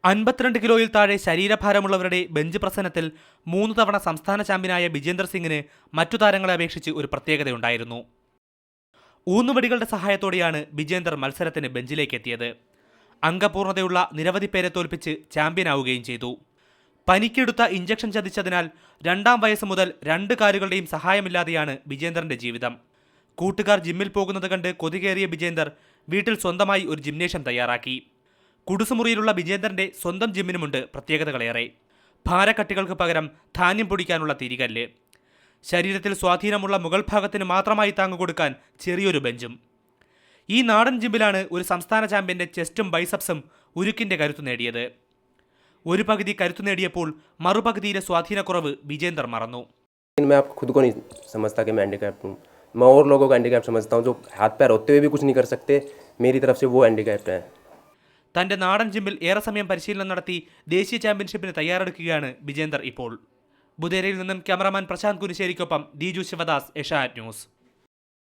52 കിലോയിൽ താഴെ ശരീരഭാരമുള്ളവരുടെ ബെഞ്ച് പ്രസനത്തിൽ 3 തവണ സംസ്ഥാന ചാമ്പ്യനായ വിജേന്ദർ സിംഗിന് മറ്റു താരങ്ങളെ അപേക്ഷിച്ച് ഒരു പ്രത്യേകതയുണ്ടായിരുന്നു. ഊന്നുവടികളുടെ സഹായത്തോടെയാണ് വിജേന്ദർ മത്സരത്തിന് ബെഞ്ചിലേക്ക് എത്തിയത്. അംഗപൂർണതയുള്ള നിരവധി പേരെ തോൽപ്പിച്ച് ചാമ്പ്യനാവുകയും ചെയ്തു. പനിക്കെടുത്ത ഇഞ്ചക്ഷൻ ചതിച്ചതിനാൽ 2-ാം വയസ്സ് മുതൽ 2 കാലുകളുടെയും സഹായമില്ലാതെയാണ് വിജേന്ദറിന്റെ ജീവിതം. കൂട്ടുകാർ ജിമ്മിൽ പോകുന്നത് കണ്ട് കൊതികേറിയ വിജേന്ദർ വീട്ടിൽ സ്വന്തമായി ഒരു ജിംനേഷ്യം തയ്യാറാക്കി. കുടുസുമുറിയിലുള്ള വിജേന്ദറിന്റെ സ്വന്തം ജിമ്മിനുമുണ്ട് പ്രത്യേകതകളേറെ. ഭാരക്കട്ടികൾക്ക് പകരം ധാന്യം പൊടിക്കാനുള്ള തിരികല്ല്, ശരീരത്തിൽ സ്വാധീനമുള്ള മുകൾ ഭാഗത്തിന് മാത്രമായി താങ്ങുകൊടുക്കാൻ ചെറിയൊരു ബെഞ്ചും. ഈ നാടൻ ജിമ്മിലാണ് ഒരു സംസ്ഥാന ചാമ്പ്യന്റെ ചെസ്റ്റും ബൈസപ്സും ഉരുക്കിന്റെ കരുത്തു നേടിയത്. ഒരു പകുതി കരുത്തു നേടിയപ്പോൾ മറുപകുതിയിലെ സ്വാധീനക്കുറവ് വിജേന്ദർ മറന്നു. मैं और लोगों को हैंडीकैप समझता हूँ जो हाथ पैर होते हुए भी कुछ नहीं कर सकते. मेरी तरफ से वो हैंडीकैप्ड है. തന്റെ നാടൻ ജിമ്മിൽ ഏറെ സമയം പരിശീലനം നടത്തി ദേശീയ ചാമ്പ്യൻഷിപ്പിന് തയ്യാറെടുക്കുകയാണ് വിജേന്ദർ ഇപ്പോൾ. ബുധേരയിൽ നിന്നും ക്യാമറാമാൻ പ്രശാന്ത് കുനിശ്ശേരിക്കൊപ്പം ദിജു ശിവദാസ്, ഏഷ്യാനെറ്റ് ന്യൂസ്.